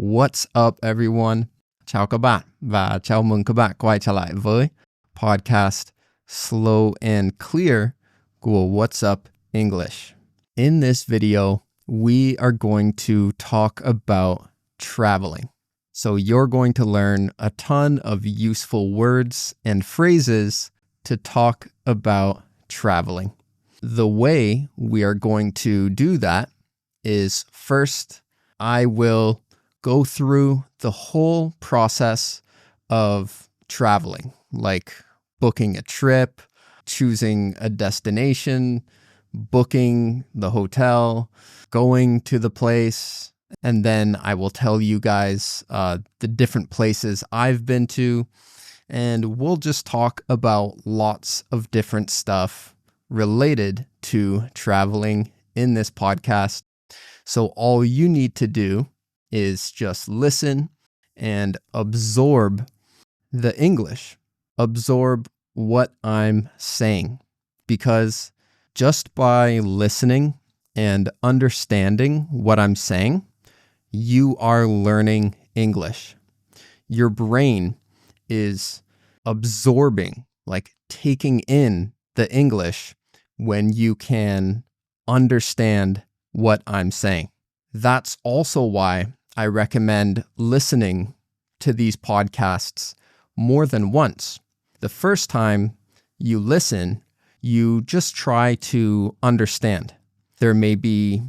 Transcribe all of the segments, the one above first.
What's up everyone? Chào các bạn và chào mừng các bạn quay trở lại với podcast Slow and Clear của What's Up English. In this video, we are going to talk about traveling. So you're going to learn a ton of useful words and phrases to talk about traveling. The way we are going to do that is first, I will go through the whole process of traveling, like booking a trip, choosing a destination, booking the hotel, going to the place, and then I will tell you guys the different places I've been to, and we'll just talk about lots of different stuff related to traveling in this podcast. So all you need to do is just listen and absorb the English, absorb what I'm saying, because just by listening and understanding what I'm saying, you are learning English. Your brain is absorbing, like taking in the English when you can understand what I'm saying. That's also why I recommend listening to these podcasts more than once. The first time you listen, you just try to understand. There may be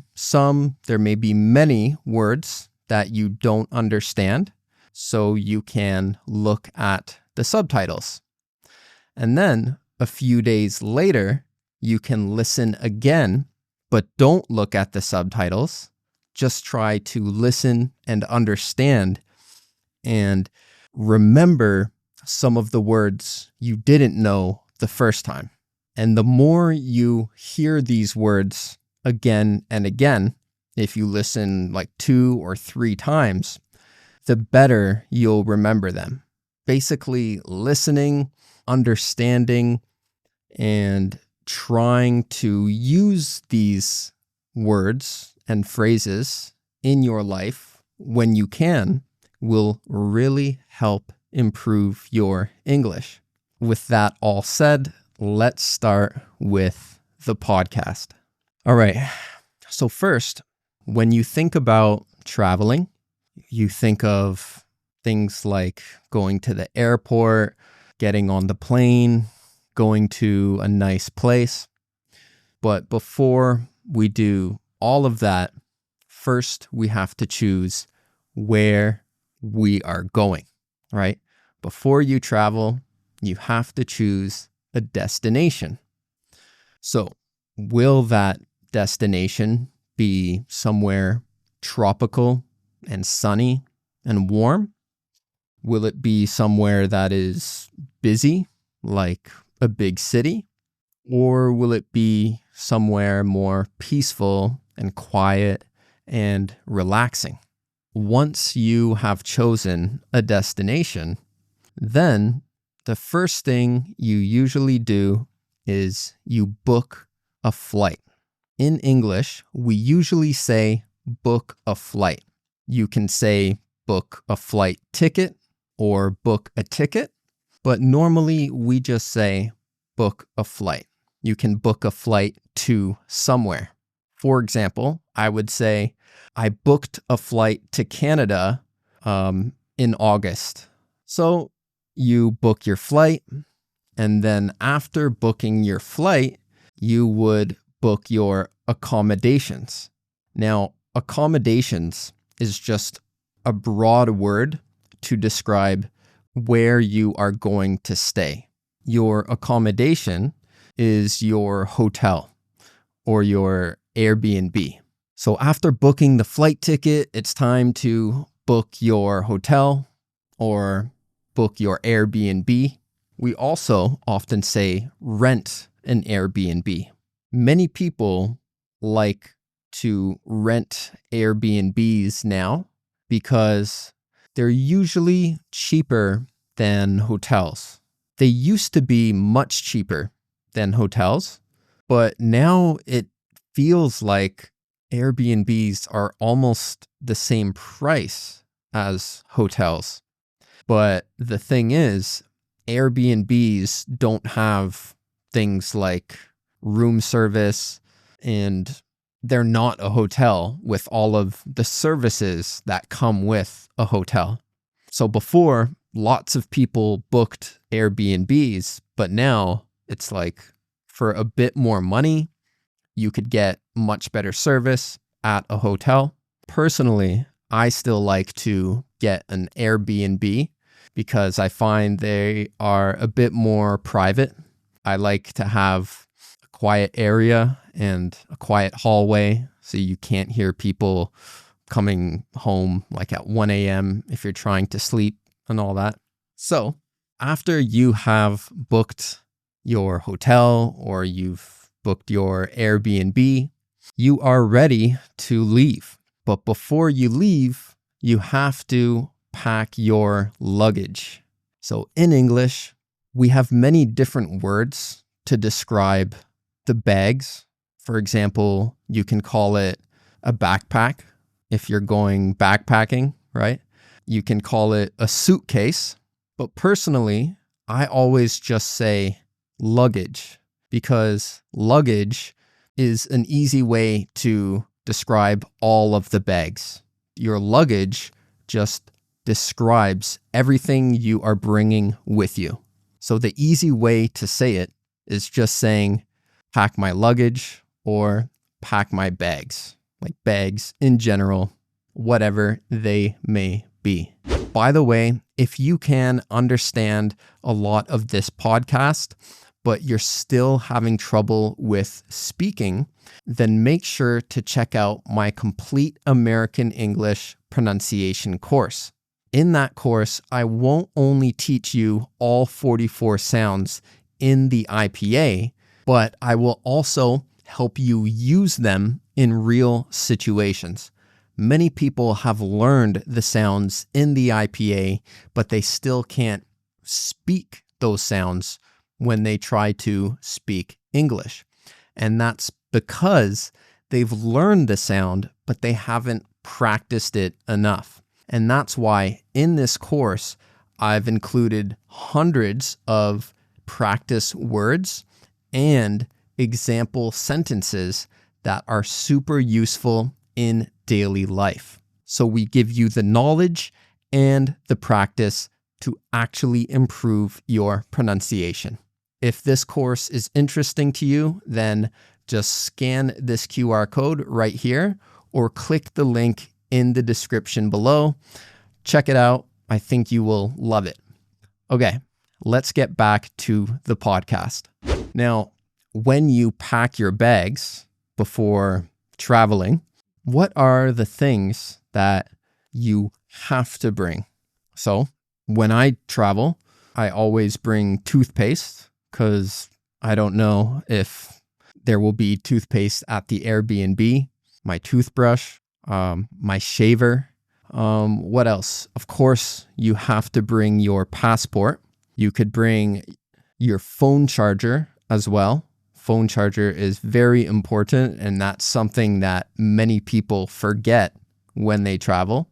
many words that you don't understand, so you can look at the subtitles. And then a few days later, you can listen again, but don't look at the subtitles. Just try to listen and understand and remember some of the words you didn't know the first time. And the more you hear these words again and again, if you listen like 2 or 3 times, the better you'll remember them. Basically, listening, understanding, and trying to use these words and phrases in your life when you can will really help improve your English. With that all said, let's start with the podcast. All right. So first, when you think about traveling, you think of things like going to the airport, getting on the plane, going to a nice place. But before we do all of that, first we have to choose where we are going, right? Before you travel, you have to choose a destination. So, will that destination be somewhere tropical and sunny and warm? Will it be somewhere that is busy, like a big city? Or will it be somewhere more peaceful and quiet and relaxing? Once you have chosen a destination, then the first thing you usually do is you book a flight. In English, we usually say book a flight. You can say book a flight ticket or book a ticket, but normally we just say book a flight. You can book a flight to somewhere. For example, I would say, I booked a flight to Canada in August. So you book your flight, and then after booking your flight, you would book your accommodations. Now, accommodations is just a broad word to describe where you are going to stay. Your accommodation is your hotel or your Airbnb. So after booking the flight ticket, it's time to book your hotel or book your Airbnb. We also often say rent an Airbnb. Many people like to rent Airbnbs now because they're usually cheaper than hotels. They used to be much cheaper than hotels, but now it feels like Airbnbs are almost the same price as hotels. But the thing is, Airbnbs don't have things like room service, and they're not a hotel with all of the services that come with a hotel. So before, lots of people booked Airbnbs, but now it's like for a bit more money, you could get much better service at a hotel. Personally, I still like to get an Airbnb because I find they are a bit more private. I like to have a quiet area and a quiet hallway so you can't hear people coming home like at 1 a.m. if you're trying to sleep and all that. So after you have booked your hotel or you've booked your Airbnb, you are ready to leave. But before you leave, you have to pack your luggage. So in English, we have many different words to describe the bags. For example, you can call it a backpack if you're going backpacking, right? You can call it a suitcase. But personally, I always just say luggage because luggage is an easy way to describe all of the bags. Your luggage just describes everything you are bringing with you. So the easy way to say it is just saying, pack my luggage or pack my bags, like bags in general, whatever they may be. By the way, if you can understand a lot of this podcast, but you're still having trouble with speaking, then make sure to check out my complete American English pronunciation course. In that course, I won't only teach you all 44 sounds in the IPA, but I will also help you use them in real situations. Many people have learned the sounds in the IPA, but they still can't speak those sounds when they try to speak English. And that's because they've learned the sound, but they haven't practiced it enough. And that's why in this course, I've included hundreds of practice words and example sentences that are super useful in daily life. So we give you the knowledge and the practice to actually improve your pronunciation. If this course is interesting to you, then just scan this QR code right here or click the link in the description below. Check it out. I think you will love it. Okay, let's get back to the podcast. Now, when you pack your bags before traveling, what are the things that you have to bring? So when I travel, I always bring toothpaste because I don't know if there will be toothpaste at the Airbnb, my toothbrush, my shaver. What else? Of course, you have to bring your passport. You could bring your phone charger as well. Phone charger is very important, and that's something that many people forget when they travel.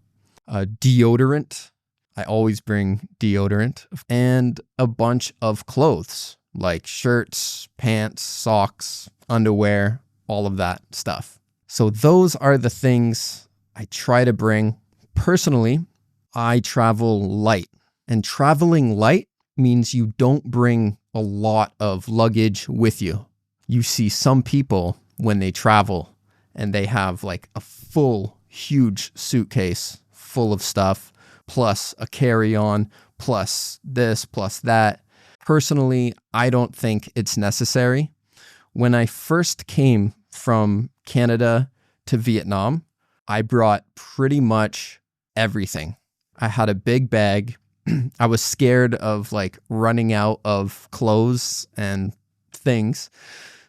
Deodorant. I always bring deodorant. And a bunch of clothes like shirts, pants, socks, underwear, all of that stuff. So those are the things I try to bring. Personally, I travel light. And traveling light means you don't bring a lot of luggage with you. You see some people when they travel and they have like a full, huge suitcase full of stuff, plus a carry-on, plus this, plus that. Personally, I don't think it's necessary. When I first came from Canada to Vietnam, I brought pretty much everything. I had a big bag. I was scared of like running out of clothes and things.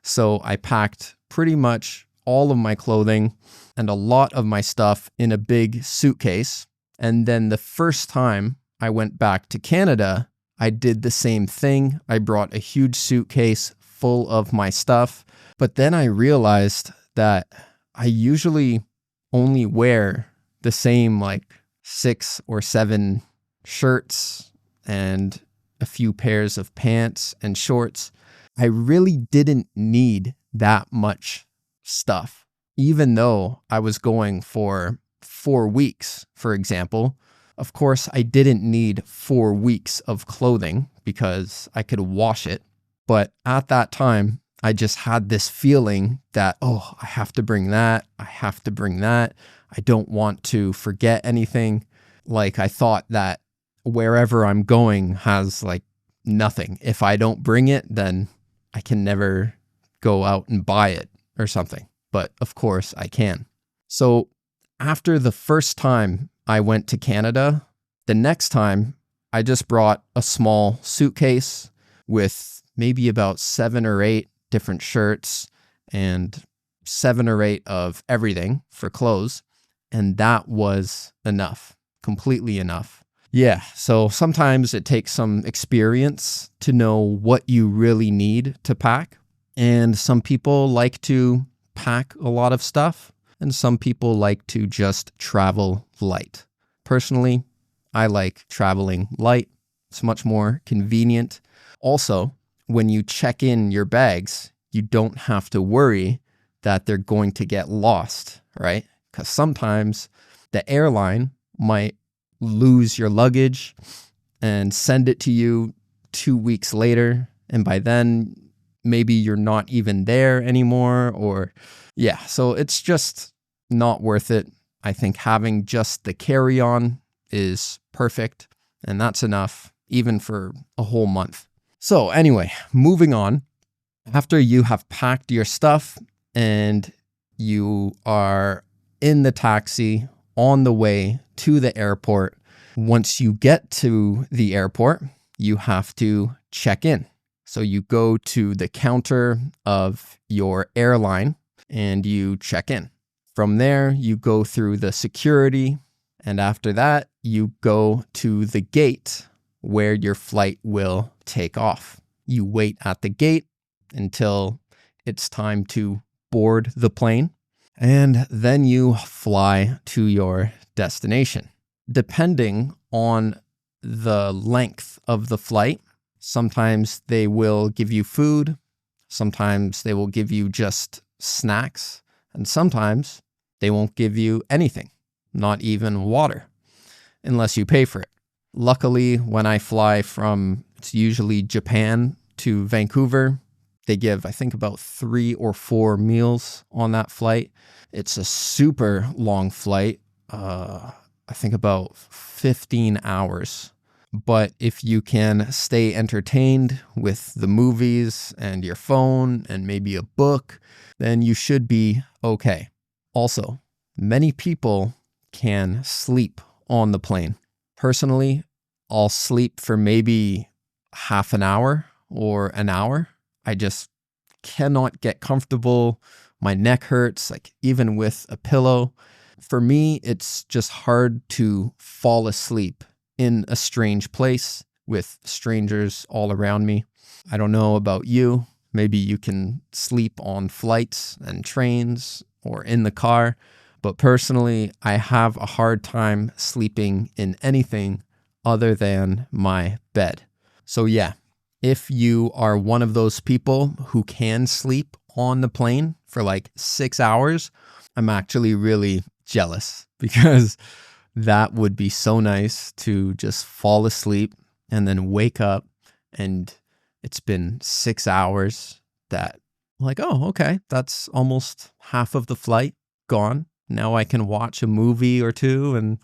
So I packed pretty much all of my clothing and a lot of my stuff in a big suitcase. And then the first time I went back to Canada, I did the same thing. I brought a huge suitcase full of my stuff. But then I realized that I usually only wear the same like 6 or 7 shirts and a few pairs of pants and shorts. I really didn't need that much stuff, even though I was going for 4 weeks, for example. Of course, I didn't need 4 weeks of clothing because I could wash it. But at that time, I just had this feeling that, oh, I have to bring that. I have to bring that. I don't want to forget anything. Like, I thought that wherever I'm going has like nothing. If I don't bring it, then I can never go out and buy it or something. But of course I can. So after the first time I went to Canada, the next time I just brought a small suitcase with maybe about 7 or 8 different shirts and 7 or 8 of everything for clothes. And that was enough, completely enough. Yeah, so sometimes it takes some experience to know what you really need to pack. And some people like to pack a lot of stuff, and some people like to just travel light. Personally, I like traveling light. It's much more convenient. Also, when you check in your bags, you don't have to worry that they're going to get lost, right? Because sometimes the airline might lose your luggage and send it to you 2 weeks later. And by then, maybe you're not even there anymore. Or yeah, so it's just not worth it. I think having just the carry-on is perfect. And that's enough, even for a whole month. So anyway, moving on. After you have packed your stuff and you are in the taxi on the way to the airport, once you get to the airport, you have to check in. So you go to the counter of your airline and you check in. From there, you go through the security, and after that, you go to the gate where your flight will take off. You wait at the gate until it's time to board the plane, and then you fly to your destination. Depending on the length of the flight, sometimes they will give you food, sometimes they will give you just snacks, and sometimes they won't give you anything, not even water, unless you pay for it. Luckily, when I fly from, it's usually Japan to Vancouver, they give, I think, about 3 or 4 meals on that flight. It's a super long flight, I think about 15 hours. But if you can stay entertained with the movies and your phone and maybe a book, then you should be okay. Also, many people can sleep on the plane. Personally, I'll sleep for maybe half an hour or an hour. I just cannot get comfortable. My neck hurts, like even with a pillow. For me, it's just hard to fall asleep in a strange place with strangers all around me. I don't know about you. Maybe you can sleep on flights and trains or in the car. But personally, I have a hard time sleeping in anything other than my bed. So yeah, if you are one of those people who can sleep on the plane for like 6 hours, I'm actually really jealous, because that would be so nice to just fall asleep and then wake up and it's been 6 hours that, like, oh, okay, that's almost half of the flight gone. Now I can watch a movie or two and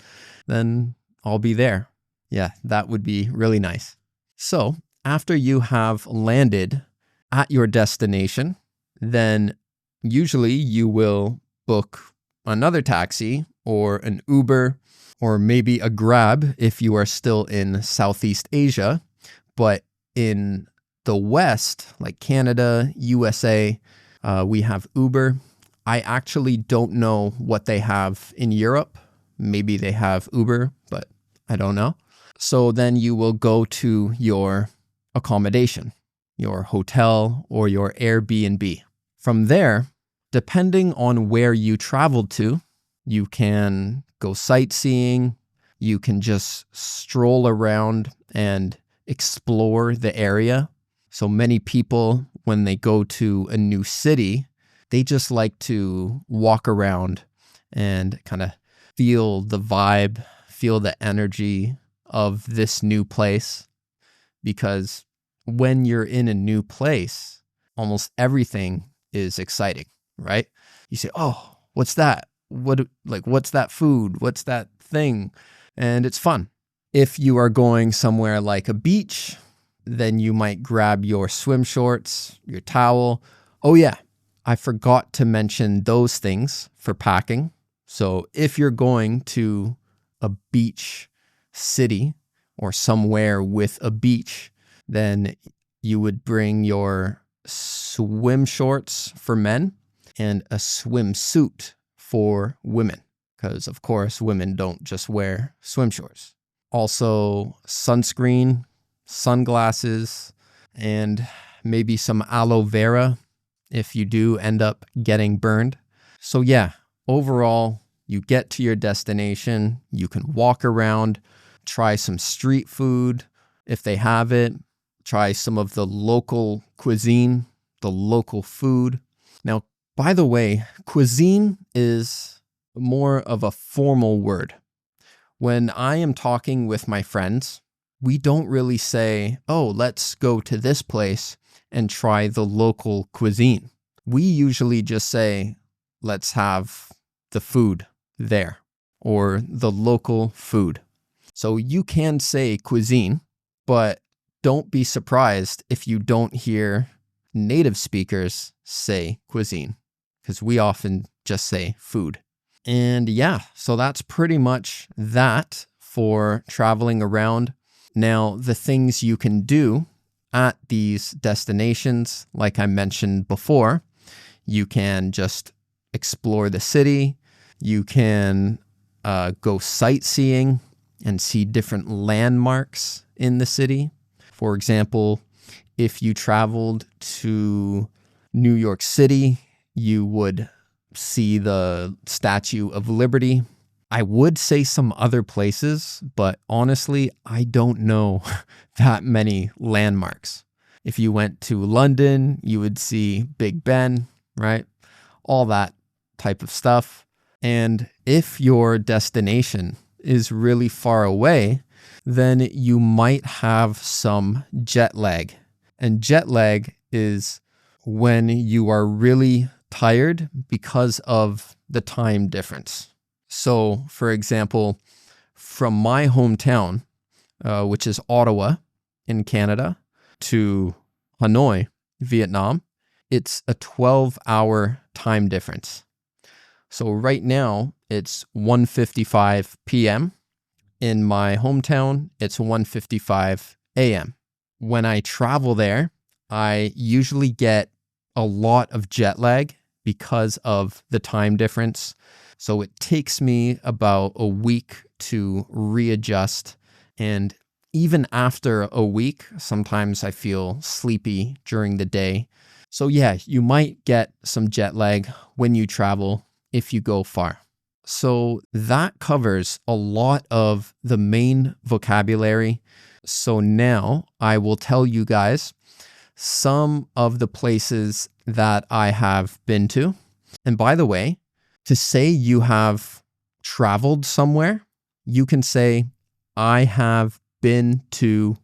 then I'll be there. Yeah, that would be really nice. So after you have landed at your destination, then usually you will book another taxi or an Uber or maybe a Grab if you are still in Southeast Asia. But in the West, like Canada, USA, we have Uber. I actually don't know what they have in Europe. Maybe they have Uber, but I don't know. So then you will go to your accommodation, your hotel or your Airbnb. From there, depending on where you traveled to, you can go sightseeing, you can just stroll around and explore the area. So many people, when they go to a new city, they just like to walk around and kind of feel the vibe, feel the energy of this new place. Because when you're in a new place, almost everything is exciting, right? You say, oh, what's that? What's that food? What's that thing? And it's fun. If you are going somewhere like a beach, then you might grab your swim shorts, your towel. Oh yeah, I forgot to mention those things for packing. So if you're going to a beach city or somewhere with a beach, then you would bring your swim shorts for men and a swimsuit for women. Because, of course, women don't just wear swim shorts. Also, sunscreen, sunglasses, and maybe some aloe vera if you do end up getting burned. So yeah, overall, you get to your destination, you can walk around, try some street food if they have it, try some of the local cuisine, the local food. Now, by the way, cuisine is more of a formal word. When I am talking with my friends, we don't really say, oh, let's go to this place and try the local cuisine. We usually just say, let's have the food there, or the local food. So you can say cuisine, but don't be surprised if you don't hear native speakers say cuisine, because we often just say food. And yeah, so that's pretty much that for traveling around. Now, the things you can do at these destinations, like I mentioned before, you can just explore the city. You can go sightseeing and see different landmarks in the city. For example, if you traveled to New York City, you would see the Statue of Liberty. I would say some other places, but honestly, I don't know that many landmarks. If you went to London, you would see Big Ben, right? All that type of stuff. And if your destination is really far away, then you might have some jet lag. And jet lag is when you are really tired because of the time difference. So, for example, from my hometown, which is Ottawa in Canada, to Hanoi, Vietnam, it's a 12-hour time difference. So right now, it's 1:55 p.m. In my hometown, it's 1:55 a.m. When I travel there, I usually get a lot of jet lag because of the time difference. So it takes me about a week to readjust. And even after a week, sometimes I feel sleepy during the day. So yeah, you might get some jet lag when you travel if you go far. So that covers a lot of the main vocabulary. So now I will tell you guys some of the places that I have been to. And by the way, to say you have traveled somewhere, you can say, I have been to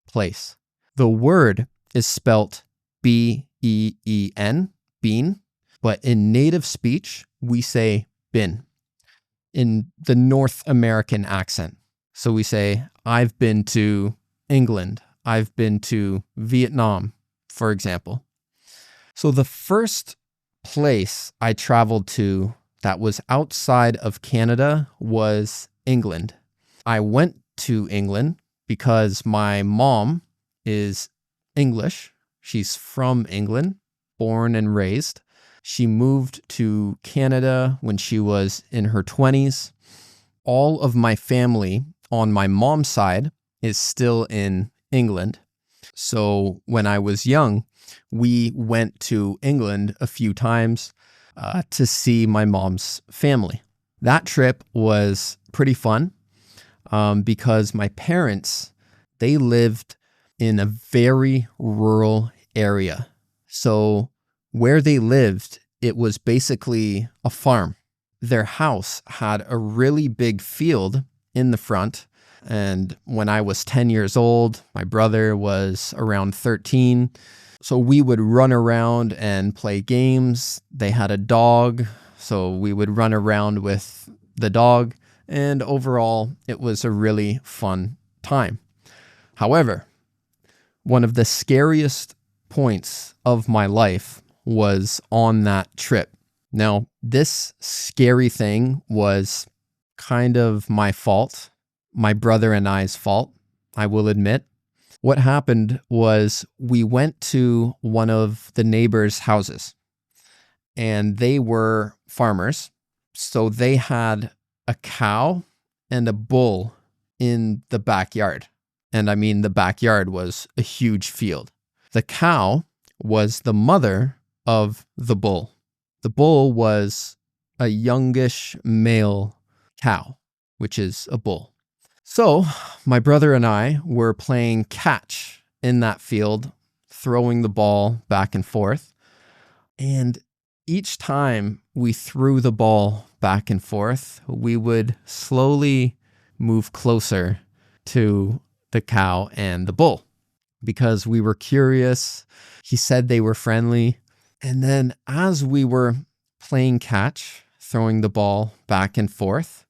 place. The word is spelt B-E-E-N, been, but in native speech, we say been in the North American accent. So we say, I've been to England. I've been to Vietnam, for example. So the first place I traveled to that was outside of Canada was England. I went to England because my mom is English. She's from England, born and raised. She moved to Canada when she was in her 20s. All of my family on my mom's side is still in England. So when I was young, we went to England a few times to see my mom's family. That trip was pretty fun. because my parents, they lived in a very rural area. So where they lived, it was basically a farm. Their house had a really big field in the front. And when I was 10 years old, my brother was around 13. So we would run around and play games. They had a dog, so we would run around with the dog. And overall, it was a really fun time. However, one of the scariest points of my life was on that trip. Now, this scary thing was kind of my fault, my brother and I's fault, I will admit. What happened was we went to one of the neighbors' houses, and they were farmers. So they had a cow and a bull in the backyard. And I mean, the backyard was a huge field. The cow was the mother of the bull. The bull was a youngish male cow, which is a bull. So my brother and I were playing catch in that field, throwing the ball back and forth. And each time we threw the ball back and forth, we would slowly move closer to the cow and the bull because we were curious. He said they were friendly. And then as we were playing catch, throwing the ball back and forth,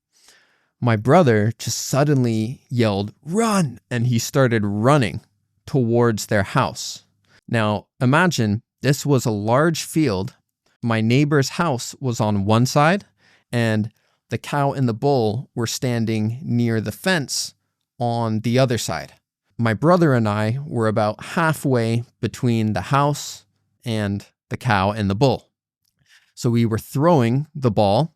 my brother just suddenly yelled, "Run!" And he started running towards their house. Now, imagine this was a large field. My neighbor's house was on one side, and the cow and the bull were standing near the fence on the other side. My brother and I were about halfway between the house and the cow and the bull. So we were throwing the ball,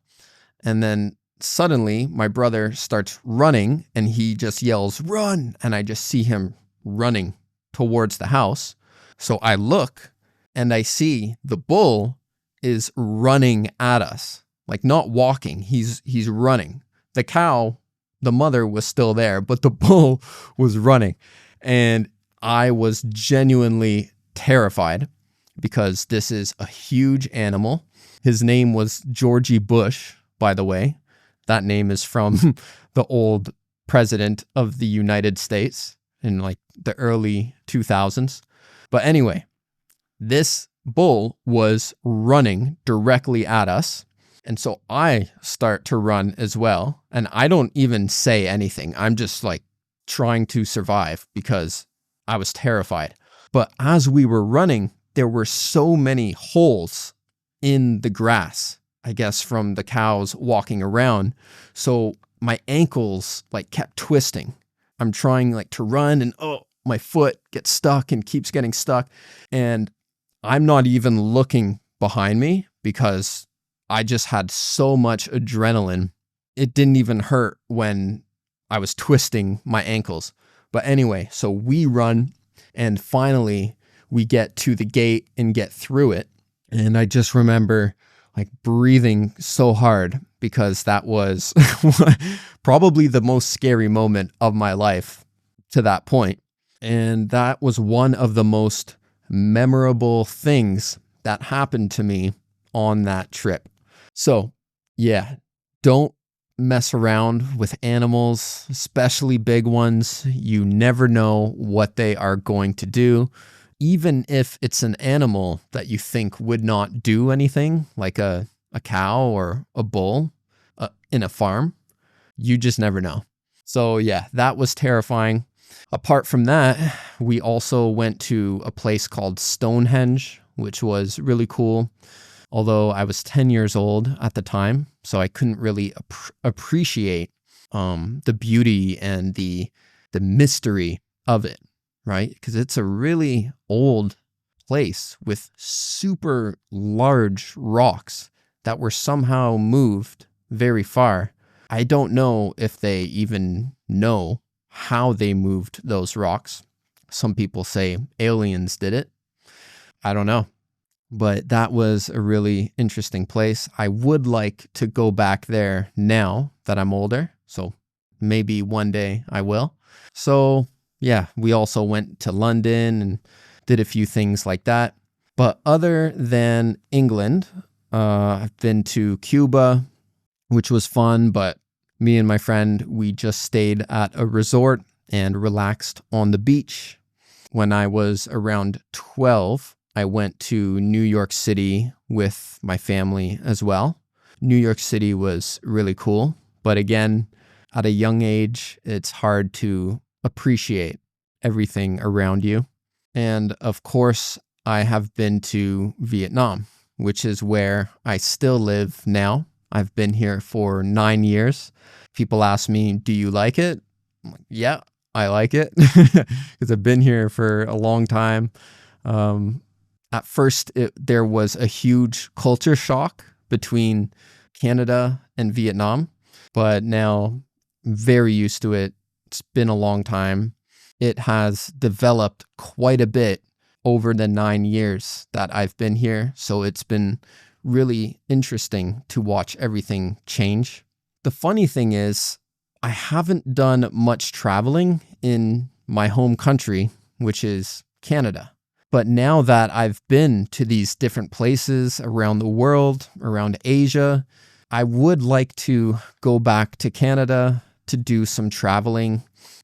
and then suddenly my brother starts running and he just yells, "Run!" And I just see him running towards the house. So I look and I see the bull is running at us, like not walking. He's running. The cow, the mother was still there, but the bull was running. And I was genuinely terrified because this is a huge animal. His name was Georgie Bush, by the way. That name is from the old president of the United States in like the early 2000s. But anyway, this bull was running directly at us. And so I start to run as well. And I don't even say anything. I'm just like trying to survive because I was terrified. But as we were running, there were so many holes in the grass, I guess, from the cows walking around. So my ankles like kept twisting. I'm trying like to run and my foot gets stuck and keeps getting stuck. And I'm not even looking behind me because I just had so much adrenaline. It didn't even hurt when I was twisting my ankles. But anyway, so we run and finally we get to the gate and get through it. And I just remember like breathing so hard because that was probably the most scary moment of my life to that point. And that was one of the most memorable things that happened to me on that trip. So yeah, don't mess around with animals, especially big ones. You never know what they are going to do. Even if it's an animal that you think would not do anything, like a cow or a bull in a farm, you just never know. So yeah, that was terrifying. Apart from that, we also went to a place called Stonehenge, which was really cool. Although I was 10 years old at the time, so I couldn't really appreciate the beauty and the mystery of it, right? Because it's a really old place with super large rocks that were somehow moved very far. I don't know if they even know how they moved those rocks. Some people say aliens did it. I don't know. But that was a really interesting place. I would like to go back there now that I'm older. So maybe one day I will. So yeah, we also went to London and did a few things like that. But other than England, I've been to Cuba, which was fun, but me and my friend, we just stayed at a resort and relaxed on the beach. When I was around 12, I went to New York City with my family as well. New York City was really cool, but again, at a young age, it's hard to appreciate everything around you. And of course, I have been to Vietnam, which is where I still live now. I've been here for 9 years. People ask me, do you like it? I'm like, yeah, I like it because I've been here for a long time. At first, there was a huge culture shock between Canada and Vietnam, but now I'm very used to it. It's been a long time. It has developed quite a bit over the 9 years that I've been here. So it's been really interesting to watch everything change. The funny thing is, I haven't done much traveling in my home country, which is Canada. But now that I've been to these different places around the world, around Asia, I would like to go back to Canada to do some traveling.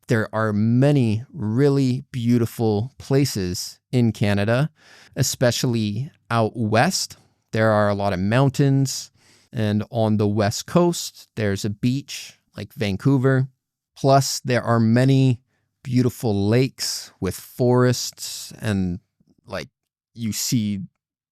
There are many really beautiful places in Canada, especially out west. There are a lot of mountains, and on the west coast, there's a beach like Vancouver. Plus, there are many beautiful lakes with forests, and like you see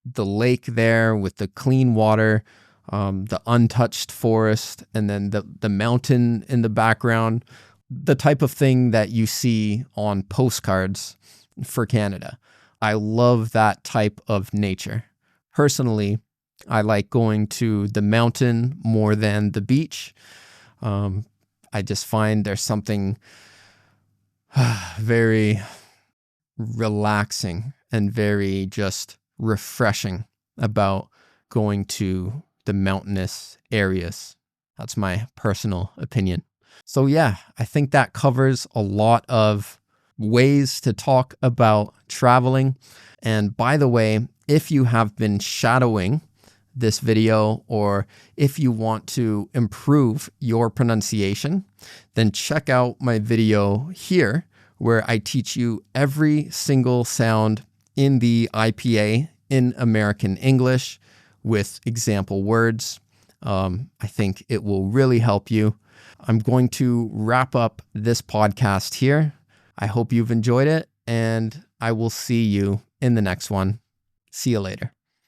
the lake there with the clean water, the untouched forest, and then the mountain in the background. The type of thing that you see on postcards for Canada. I love that type of nature. Personally, I like going to the mountain more than the beach. I just find there's something very relaxing and very just refreshing about going to the mountainous areas. That's my personal opinion. So yeah, I think that covers a lot of ways to talk about traveling. And by the way, if you have been shadowing this video, or if you want to improve your pronunciation, then check out my video here where I teach you every single sound in the IPA in American English with example words. I think it will really help you. I'm going to wrap up this podcast here. I hope you've enjoyed it, and I will see you in the next one. See you later.